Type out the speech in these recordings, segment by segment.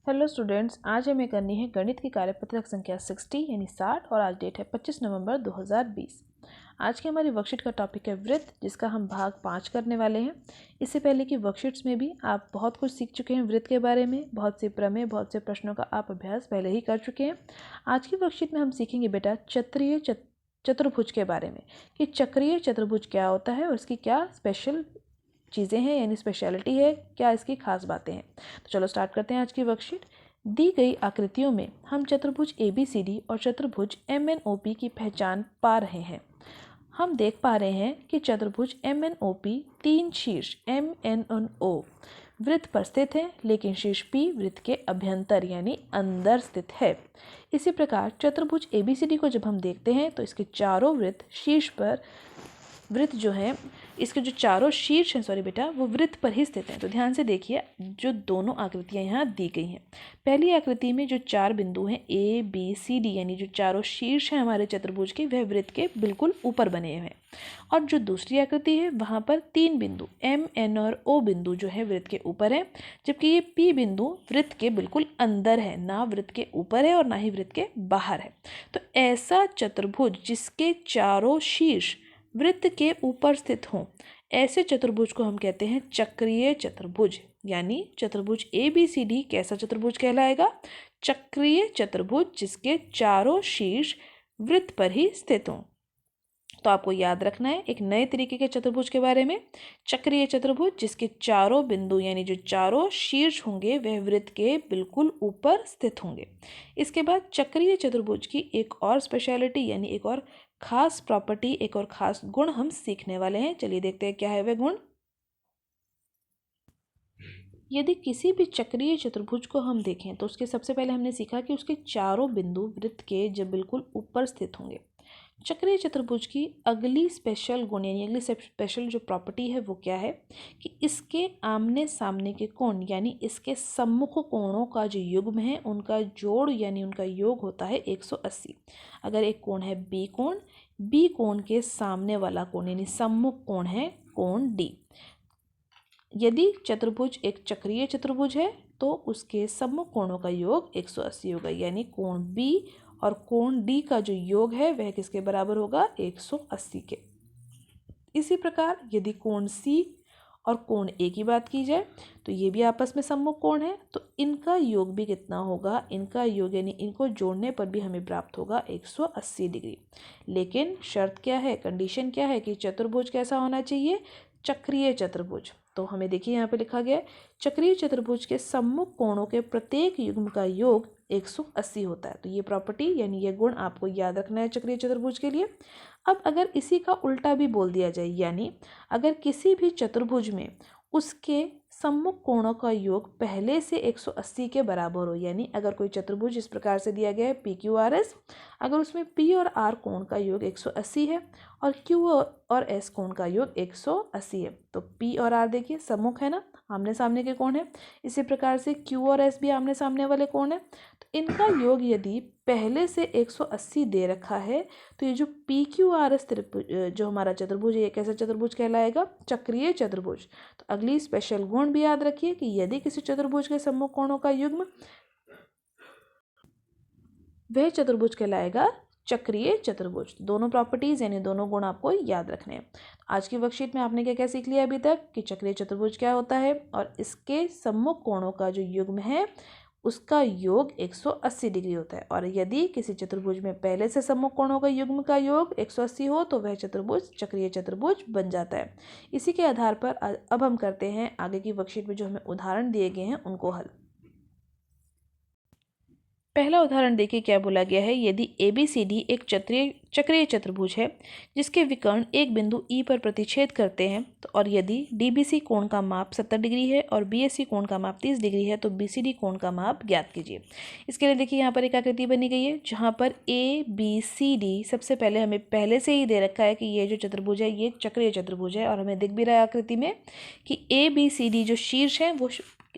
Hello students, आज हमें करनी है गणित की कार्यपत्रक संख्या 60 यानी 60 और आज डेट है 25 नवंबर 2020। आज की हमारी वर्कशीट का टॉपिक है वृत्त, जिसका हम भाग 5 करने वाले हैं। इससे पहले की वर्कशीट्स में भी आप बहुत कुछ सीख चुके हैं वृत्त के बारे में, बहुत से प्रमेय, बहुत से प्रश्नों का आप अभ्यास पहले ही कर चुके हैं। आज की वर्कशीट में हम सीखेंगे बेटा चक्रीय चतुर्भुज के बारे में कि चक्रीय चतुर्भुज क्या होता है और इसकी क्या स्पेशल चीज़ें हैं यानी स्पेशलिटी है, क्या इसकी खास बातें हैं। तो चलो स्टार्ट करते हैं आज की वर्कशीट। दी गई आकृतियों में हम चतुर्भुज ABCD और चतुर्भुज MNOP की पहचान पा रहे हैं। हम देख पा रहे हैं कि चतुर्भुज MNOP 3 शीर्ष MNO वृत्त पर स्थित है, लेकिन शीर्ष P वृत्त के अभ्यंतर यानी अंदर स्थित है। इसी प्रकार चतुर्भुज ABCD को जब हम देखते हैं तो इसके चारों वृत्त शीर्ष पर वृत्त जो है, इसके जो चारों शीर्ष हैं वो वृत्त पर ही स्थित हैं। तो ध्यान से देखिए, जो दोनों आकृतियां यहाँ दी गई हैं। पहली आकृति में जो 4 बिंदु हैं ABCD यानी जो चारों शीर्ष हैं हमारे चतुर्भुज के, वह वृत्त के बिल्कुल ऊपर बने हुए हैं। और जो दूसरी आकृति है वहाँ पर 3 बिंदु M, N और O बिंदु जो है वृत्त के ऊपर है, जबकि ये P बिंदु वृत्त के बिल्कुल अंदर है, ना वृत्त के ऊपर है और ना ही वृत्त के बाहर है। तो ऐसा चतुर्भुज जिसके चारों शीर्ष वृत्त के ऊपर स्थित हों, ऐसे चतुर्भुज को हम कहते हैं चक्रीय चतुर्भुज। यानी चतुर्भुज ABCD कैसा चतुर्भुज कहलाएगा? चक्रीय चतुर्भुज जिसके चारों शीर्ष वृत्त पर ही स्थित हों। तो आपको याद रखना है एक नए तरीके के चतुर्भुज के बारे में, चक्रीय चतुर्भुज जिसके चारों बिंदु यानी जो चारों शीर्ष होंगे वह वृत्त के बिल्कुल ऊपर स्थित होंगे। इसके बाद चक्रीय चतुर्भुज की एक और स्पेशलिटी यानी एक और खास प्रॉपर्टी, एक और खास गुण हम सीखने वाले हैं। चलिए देखते हैं क्या है वह गुण। यदि किसी भी चक्रीय चतुर्भुज को हम देखें तो उसके सबसे पहले हमने सीखा कि उसके चारों बिंदु वृत्त के जब बिल्कुल ऊपर स्थित होंगे। चक्रीय चतुर्भुज की अगली स्पेशल गुण यानी अगली स्पेशल जो प्रॉपर्टी है वो क्या है कि इसके आमने सामने के कोण यानी इसके सम्मुख कोणों का जो युग्म है उनका जोड़ यानी उनका योग होता है 180। अगर एक कोण है B कोण के सामने वाला कोण यानी सम्मुख कोण है कोण D। यदि चतुर्भुज एक चक्रीय चतुर्भुज है तो उसके सम्मुख कोणों का योग 180 होगा, यानी कोण B और कोण D का जो योग है वह किसके बराबर होगा? 180 के। इसी प्रकार यदि कोण C और कोण A की बात की जाए तो ये भी आपस में सम्मुख कोण है, तो इनका योग भी कितना होगा? इनका योग यानी इनको जोड़ने पर भी हमें प्राप्त होगा 180 डिग्री। लेकिन शर्त क्या है, कंडीशन क्या है कि चतुर्भुज कैसा होना चाहिए? चक्रीय चतुर्भुज। तो हमें देखिए यहाँ पे लिखा गया है चक्रीय चतुर्भुज के सम्मुख कोणों के प्रत्येक युग्म का योग 180 होता है। तो ये प्रॉपर्टी यानी ये गुण आपको याद रखना है चक्रीय चतुर्भुज के लिए। अब अगर इसी का उल्टा भी बोल दिया जाए, यानी अगर किसी भी चतुर्भुज में उसके सम्मुख कोणों का योग पहले से 180 के बराबर हो, यानी अगर कोई चतुर्भुज इस प्रकार से दिया गया है PQRS, अगर उसमें P और R कोण का योग 180 है और Q और S कोण का योग 180 है, तो P और R देखिए सम्मुख है ना, आमने सामने के कोण है। इसी प्रकार से Q और S भी आमने सामने वाले कोण है। तो इनका योग यदि पहले से 180 दे रखा है तो ये जो PQRS जो हमारा चतुर्भुज है ये कैसा चतुर्भुज कहलाएगा? चक्रीय चतुर्भुज। तो अगली स्पेशल गुण भी याद रखिए कि यदि किसी चतुर्भुज के सम्मुख कोणों का युग्म, वह चतुर्भुज कहलाएगा चक्रीय चतुर्भुज। दोनों प्रॉपर्टीज यानी दोनों गुण आपको याद रखने हैं। आज की वर्कशीट में आपने क्या क्या सीख लिया अभी तक कि चक्रीय चतुर्भुज क्या होता है और इसके सम्मुख कोणों का जो युग्म है उसका योग 180 डिग्री होता है। और यदि किसी चतुर्भुज में पहले से सम्मुख कोणों का युग्म का योग 180 हो तो वह चतुर्भुज चक्रीय चतुर्भुज बन जाता है। इसी के आधार पर अब हम करते हैं आगे की वर्कशीट में जो हमें उदाहरण दिए गए हैं उनको हल। पहला उदाहरण देखिए क्या बोला गया है। यदि ABCD एक चक्रीय चतुर्भुज है जिसके विकर्ण एक बिंदु E पर प्रतिच्छेद करते हैं, तो और यदि DBC कोण का माप 70 डिग्री है और BAC कोण का माप 30 डिग्री है तो BCD कोण का माप ज्ञात कीजिए। इसके लिए देखिए यहाँ पर एक आकृति बनी गई है जहाँ पर ABCD सबसे पहले हमें पहले से ही दे रखा है कि ये जो चतुर्भुज है ये चक्रीय चतुर्भुज है, और हमें दिख भी रहा है आकृति में कि ABCD जो शीर्ष है वो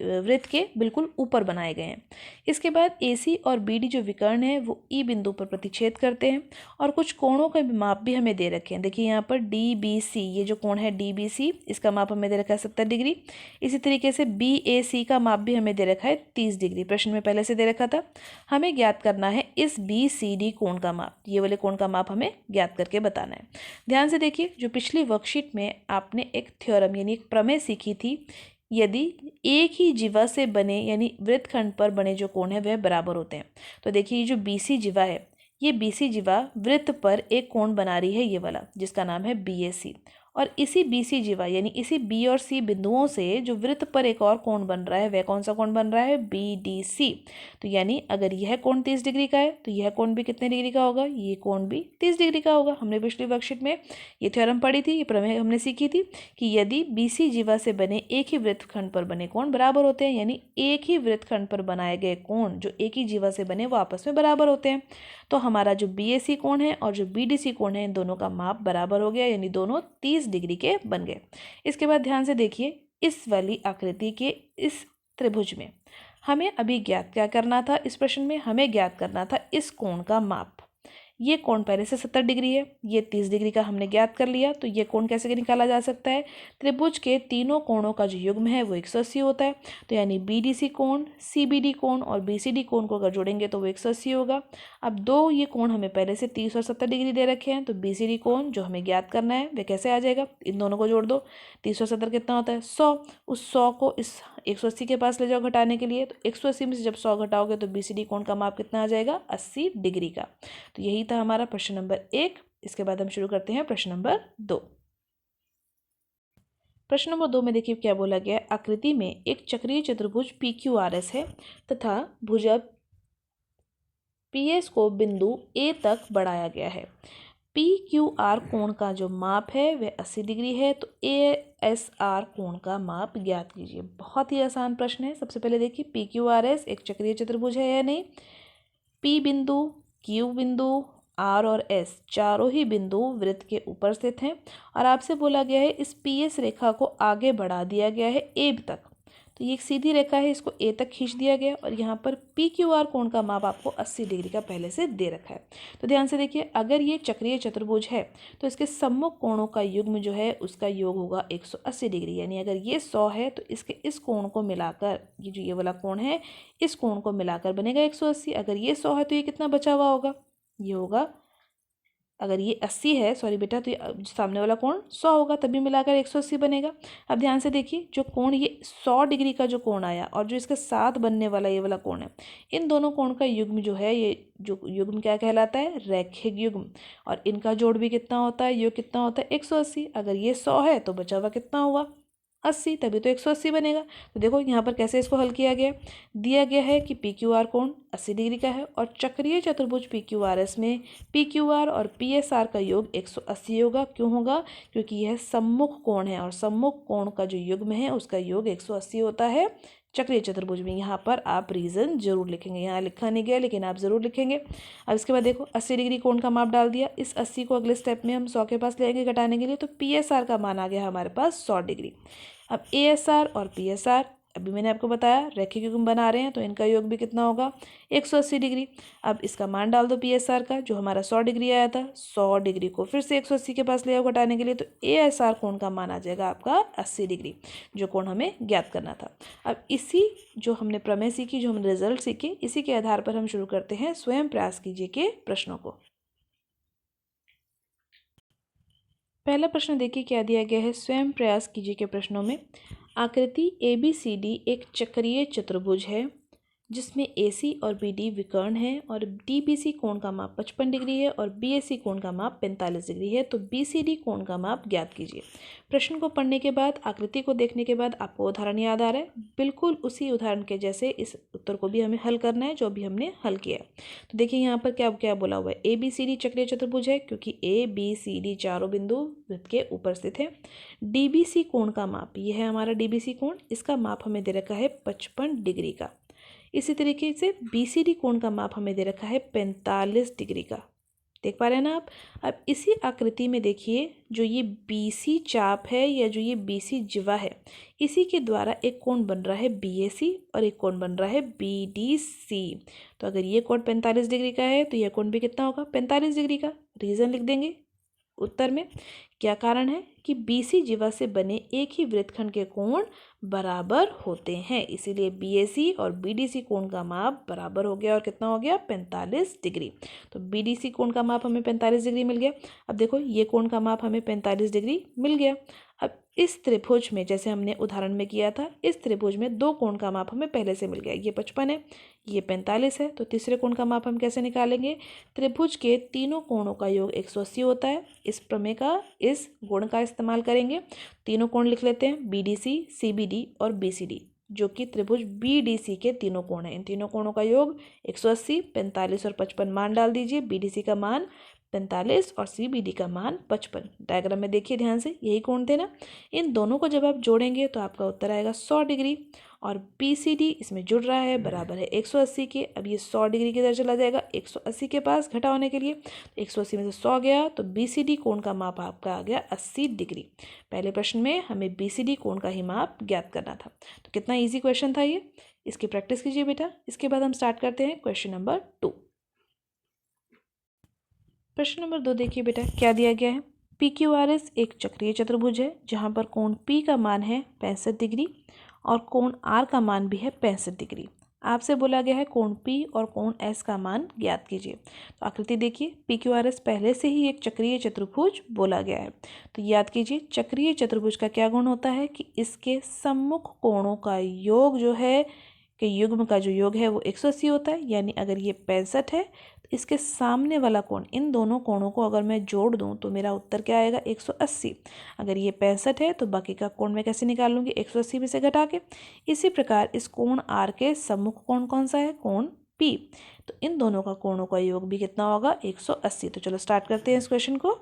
वृत्त के बिल्कुल ऊपर बनाए गए हैं। इसके बाद AC और BD जो विकर्ण है वो E बिंदु पर प्रतिच्छेद करते हैं और कुछ कोणों का माप भी हमें दे रखे हैं। देखिए यहाँ पर DBC, ये जो कोण है DBC, इसका माप हमें दे रखा है 70 डिग्री। इसी तरीके से BAC का माप भी हमें दे रखा है 30 डिग्री, प्रश्न में पहले से दे रखा था। हमें ज्ञात करना है इस BCD कोण का माप, ये वाले कोण का माप हमें ज्ञात करके बताना है। ध्यान से देखिए, जो पिछली वर्कशीट में आपने एक थ्योरम यानी एक प्रमेय सीखी थी, यदि एक ही जीवा से बने यानी वृत्तखंड पर बने जो कोण है वह बराबर होते हैं। तो देखिए, ये जो BC जीवा है, ये BC जीवा वृत्त पर एक कोण बना रही है, ये वाला जिसका नाम है BAC, और इसी BC जीवा यानी इसी B और C बिंदुओं से जो वृत्त पर एक और कोण बन रहा है वह कौन सा कोण बन रहा है, BDC। तो यानी अगर यह कोण 30 डिग्री का है तो यह कोण भी कितने डिग्री का होगा, ये कोण भी 30 डिग्री का होगा। हमने पिछली वर्कशीट में ये थ्योरम पढ़ी थी, ये प्रमेय हमने सीखी थी कि यदि BC जीवा से बने एक ही वृत्तखंड पर बने कोण बराबर होते हैं, यानी एक ही वृत्तखंड पर बनाए गए कोण जो एक ही जीवा से बने वो आपस में बराबर होते हैं, तो हमारा जो BAC कोण है और जो BDC कोण है इन दोनों का माप बराबर हो गया, यानी दोनों 30 डिग्री के बन गए। इसके बाद ध्यान से देखिए, इस वाली आकृति के इस त्रिभुज में हमें अभी ज्ञात क्या करना था, इस प्रश्न में हमें ज्ञात करना था इस कोण का माप। ये कोण पहले से 70 डिग्री है, ये 30 डिग्री का हमने ज्ञात कर लिया, तो ये कोण कैसे निकाला जा सकता है, त्रिभुज के तीनों कोणों का जो युग्म है वो 180 होता है। तो यानी BDC कोण, CBD कोण और BCD कोण को अगर जोड़ेंगे तो वो 180 होगा। अब दो ये कोण हमें पहले से 30 और 70 डिग्री दे रखे हैं, तो BCD कोण जो हमें ज्ञात करना है वह कैसे आ जाएगा, इन दोनों को जोड़ दो, 30 और 70 कितना होता है 100, उस 100 को इस 180 के पास ले जाओ घटाने के लिए, तो 180 में से जब 100 घटाओगे तो BCD कोण का माप कितना आ जाएगा, 80 डिग्री का। तो यही था हमारा प्रश्न नंबर 1। इसके बाद हम शुरू करते हैं प्रश्न नंबर 2। प्रश्न नंबर 2 में देखिए क्या बोला गया है, आकृति में एक चक्रीय चतुर्भुज PQRS है तथा भुजा PS को बिंदु A तक बढ़ाया गया है। PQR कोण का जो माप है वह 80 डिग्री है, तो ASR कोण का माप ज्ञात कीजिए। बहुत ही आसान प्रश्न है। सबसे पहले देखिए PQRS एक चक्रीय चतुर्भुज है या नहीं, P बिंदु, Q बिंदु, R और S चारों ही बिंदु वृत्त के ऊपर स्थित हैं और आपसे बोला गया है इस PS रेखा को आगे बढ़ा दिया गया है A तक। तो ये एक सीधी रेखा है, इसको A तक खींच दिया गया और यहाँ पर PQR कोण का माप आपको 80 डिग्री का पहले से दे रखा है। तो ध्यान से देखिए, अगर ये चक्रीय चतुर्भुज है तो इसके सम्मुख कोणों का युग्म जो है उसका योग होगा 180 डिग्री, यानी अगर ये 100 है तो इसके इस कोण को मिलाकर, ये जो ये वाला कोण है इस कोण को मिलाकर बनेगा 180। अगर ये 100 है तो ये कितना बचा हुआ होगा, ये होगा, अगर ये 80 है, सॉरी बेटा, तो ये सामने वाला कोण 100 होगा, तभी मिलाकर 180 बनेगा। अब ध्यान से देखिए, जो कोण ये 100 डिग्री का जो कोण आया और जो इसके साथ बनने वाला ये वाला कोण है, इन दोनों कोण का युग्म जो है, ये जो युग्म क्या कहलाता है, रैखिक युग्म, और इनका जोड़ भी कितना होता है, योग कितना होता है 180। अगर ये 100 है तो बचा हुआ कितना हुआ 80, तभी तो 180 बनेगा। तो देखो यहाँ पर कैसे इसको हल किया गया, दिया गया है कि PQR कोण 80 डिग्री का है और चक्रीय चतुर्भुज PQRS में PQR और PSR का योग 180 होगा। क्यों होगा, क्योंकि यह सम्मुख कोण है और सम्मुख कोण का जो युग्म है उसका योग 180 होता है चक्रीय चतुर्भुज में। यहाँ पर आप रीज़न जरूर लिखेंगे, यहाँ लिखा नहीं गया लेकिन आप ज़रूर लिखेंगे। अब इसके बाद देखो 80 डिग्री कोण का माप डाल दिया, इस 80 को अगले स्टेप में हम 100 के पास ले आएंगे घटाने के लिए, तो PSR का मान आ गया हमारे पास 100 डिग्री। अब ASR और PSR अभी मैंने आपको बताया रैखिक युग्म बना रहे हैं, तो इनका योग भी कितना होगा 180 डिग्री। अब इसका मान डाल दो PSR का, जो हमारा 100 डिग्री आया था, 100 डिग्री को फिर से 180 के पास ले आओ घटाने के लिए, तो ASR कोण का मान आ जाएगा आपका 80 डिग्री, जो कोण हमें ज्ञात करना था। अब इसी जो हमने प्रमेय सीखी, जो हमने रिजल्ट सीखे, इसी के आधार पर हम शुरू करते हैं स्वयं प्रयास कीजिए के प्रश्नों को। पहला प्रश्न देखिए क्या दिया गया है, स्वयं प्रयास कीजिए के प्रश्नों में आकृति ABCD एक चक्रीय चतुर्भुज है जिसमें AC और BD विकर्ण है और DBC कोण का माप 55 डिग्री है और BAC कोण का माप 45 डिग्री है, तो BCD कोण का माप ज्ञात कीजिए। प्रश्न को पढ़ने के बाद, आकृति को देखने के बाद आपको उदाहरण याद आ रहा है, बिल्कुल उसी उदाहरण के जैसे इस उत्तर को भी हमें हल करना है जो भी हमने हल किया है। तो देखिए यहाँ पर क्या क्या बोला हुआ है, ABCD चक्रीय चतुर्भुज है क्योंकि ABCD चारों बिंदु वृत्त के ऊपर स्थित है। DBC कोण का माप, ये है हमारा DBC कोण, इसका माप हमें दे रखा है 55 डिग्री का। इसी तरीके से BCD कोण का माप हमें दे रखा है 45 डिग्री का। देख पा रहे हैं ना आप। अब इसी आकृति में देखिए जो ये BC चाप है या जो ये BC जिवा है, इसी के द्वारा एक कोण बन रहा है BAC और एक कोण बन रहा है BDC। तो अगर ये कोण 45 डिग्री का है तो यह कोण भी कितना होगा, 45 डिग्री का। रीज़न लिख देंगे उत्तर में। क्या कारण है कि BC जिवा से बने एक ही वृत्तखंड के कोण बराबर होते हैं, इसीलिए BAC और BDC कोण का माप बराबर हो गया और कितना हो गया, 45 डिग्री। तो BDC कोण का माप हमें 45 डिग्री मिल गया। अब देखो ये कोण का माप हमें 45 डिग्री मिल गया। अब इस त्रिभुज में, जैसे हमने उदाहरण में किया था, इस त्रिभुज में दो कोण का माप हमें पहले से मिल गया। ये 55 है, ये 45 है। तो तीसरे कोण का माप हम कैसे निकालेंगे, त्रिभुज के तीनों कोणों का योग 180 होता है। इस प्रमेय का, इस गुण का इस्तेमाल करेंगे। तीनों कोण लिख लेते हैं, BDC, CBD और BCD, जो कि त्रिभुज BDC के तीनों कोण हैं। इन तीनों कोणों का योग 180, 45 और 55 मान डाल दीजिए। BDC का मान 45 और CBD का मान 55। डायग्राम में देखिए ध्यान से, यही कोण थे ना। इन दोनों को जब आप जोड़ेंगे तो आपका उत्तर आएगा 100 डिग्री और BCD इसमें जुड़ रहा है, बराबर है 180 के। अब ये 100 डिग्री की तरह चला जाएगा 180 के पास घटा होने के लिए। 180 में से 100 गया तो BCD कोण का माप आपका आ गया 80 डिग्री। पहले प्रश्न में हमें BCD कोण का ही माप ज्ञात करना था। तो कितना ईजी क्वेश्चन था ये, इसकी प्रैक्टिस कीजिए बेटा। इसके बाद हम स्टार्ट करते हैं क्वेश्चन नंबर 2। प्रश्न नंबर 2 देखिए बेटा, क्या दिया गया है। PQRS एक चक्रीय चतुर्भुज है जहां पर कोण P का मान है 65 डिग्री और कोण R का मान भी है 65 डिग्री। आपसे बोला गया है कोण P और कोण S का मान ज्ञात कीजिए। तो आकृति देखिए, PQRS पहले से ही एक चक्रीय चतुर्भुज बोला गया है। तो याद कीजिए, चक्रीय चतुर्भुज का क्या गुण होता है कि इसके सम्मुख कोणों का योग जो है, कि युग्म का जो योग है वो 180 होता है। यानी अगर ये 65 है तो इसके सामने वाला कोण, इन दोनों कोणों को अगर मैं जोड़ दूं तो मेरा उत्तर क्या आएगा, 180। अगर ये 65 है तो बाकी का कोण मैं कैसे निकाल लूँगी, 180 में से घटा के। इसी प्रकार इस कोण R के सम्मुख कोण कौन सा है, कोण P। तो इन दोनों का कोणों का योग भी कितना होगा, 180। तो चलो स्टार्ट करते हैं इस क्वेश्चन को।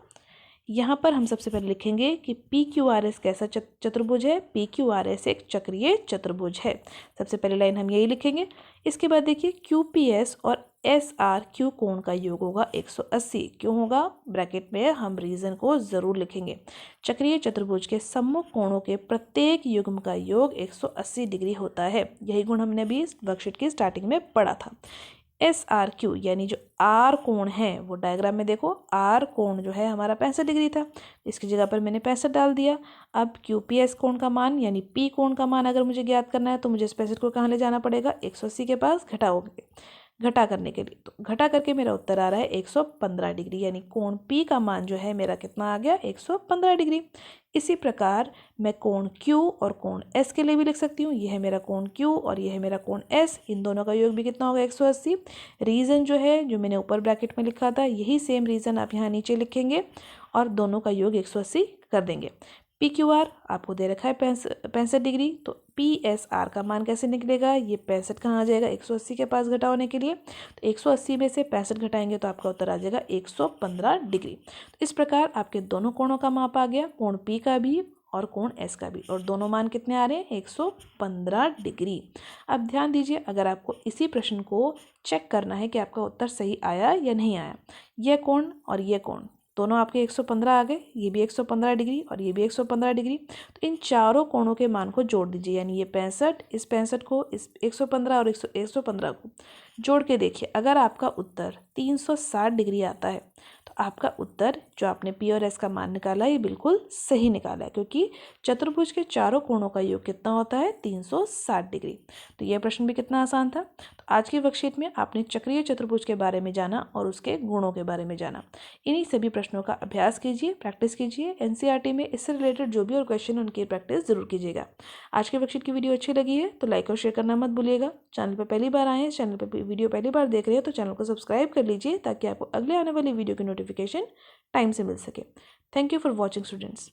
यहाँ पर हम सबसे पहले लिखेंगे कि PQRS कैसा चतुर्भुज है। PQRS एक चक्रीय चतुर्भुज है। सबसे पहले लाइन हम यही लिखेंगे। इसके बाद देखिए QPS और SRQ कोण का योग होगा 180। क्यों होगा, ब्रैकेट में हम रीज़न को ज़रूर लिखेंगे। चक्रीय चतुर्भुज के सम्मुख कोणों के प्रत्येक युग्म का योग 180 डिग्री होता है। यही गुण हमने भी इस वर्कशीट की स्टार्टिंग में पढ़ा था। SRQ यानी जो R कोण है, वो डायग्राम में देखो, R कोण जो है हमारा 65 डिग्री था, इसकी जगह पर मैंने 65 डाल दिया। अब QPS कोण का मान यानी P कोण का मान अगर मुझे ज्ञात करना है तो मुझे इस 65 को कहाँ ले जाना पड़ेगा, 180 के पास घटा करने के लिए। तो घटा करके मेरा उत्तर आ रहा है 115 डिग्री। यानी कोण P का मान जो है मेरा कितना आ गया, 115 डिग्री। इसी प्रकार मैं कोण Q और कोण S के लिए भी लिख सकती हूँ। यह है मेरा कोण Q और यह है मेरा कोण S। इन दोनों का योग भी कितना होगा, 180। रीज़न जो है, जो मैंने ऊपर ब्रैकेट में लिखा था, यही सेम रीज़न आप यहाँ नीचे लिखेंगे और दोनों का योग 180 कर देंगे। PQR आपको दे रखा है 65 डिग्री, तो PSR का मान कैसे निकलेगा, ये 65 कहाँ आ जाएगा, 180 के पास घटा होने के लिए। तो 180 में से 65 घटाएंगे तो आपका उत्तर आ जाएगा 115 डिग्री। तो इस प्रकार आपके दोनों कोणों का माप आ गया, कोण P का भी और कोण S का भी, और दोनों मान कितने आ रहे हैं, 115 डिग्री। अब ध्यान दीजिए, अगर आपको इसी प्रश्न को चेक करना है कि आपका उत्तर सही आया या नहीं आया, यह कोण और यह कोण दोनों आपके 115 आ गए, ये भी 115 डिग्री और ये भी 115 डिग्री। तो इन चारों कोणों के मान को जोड़ दीजिए। यानी ये 65, इस 65 को, इस 115 और 115 को जोड़ के देखिए। अगर आपका उत्तर 360 डिग्री आता है तो आपका उत्तर, जो आपने P और S का मान निकाला, ये बिल्कुल सही निकाला है, क्योंकि चतुर्भुज के चारों कोणों का योग कितना होता है, 360 डिग्री। तो यह प्रश्न भी कितना आसान था। तो आज की वर्कशीट में आपने चक्रीय चतुर्भुज के बारे में जाना और उसके गुणों के बारे में जाना। इन्हीं सभी प्रश्नों का अभ्यास कीजिए, प्रैक्टिस कीजिए। NCERT में इससे रिलेटेड जो भी और क्वेश्चन, उनकी प्रैक्टिस जरूर कीजिएगा। आज की वर्कशीट की वीडियो अच्छी लगी है तो लाइक और शेयर करना मत भूलिएगा। चैनल पर पहली बार आए हैं, चैनल पर वीडियो पहली बार देख रहे हैं तो चैनल को सब्सक्राइब कर लीजिए, ताकि आपको अगले आने वाली वीडियो की नोटिफिकेशन टाइम से मिल सके। Thank you for watching students.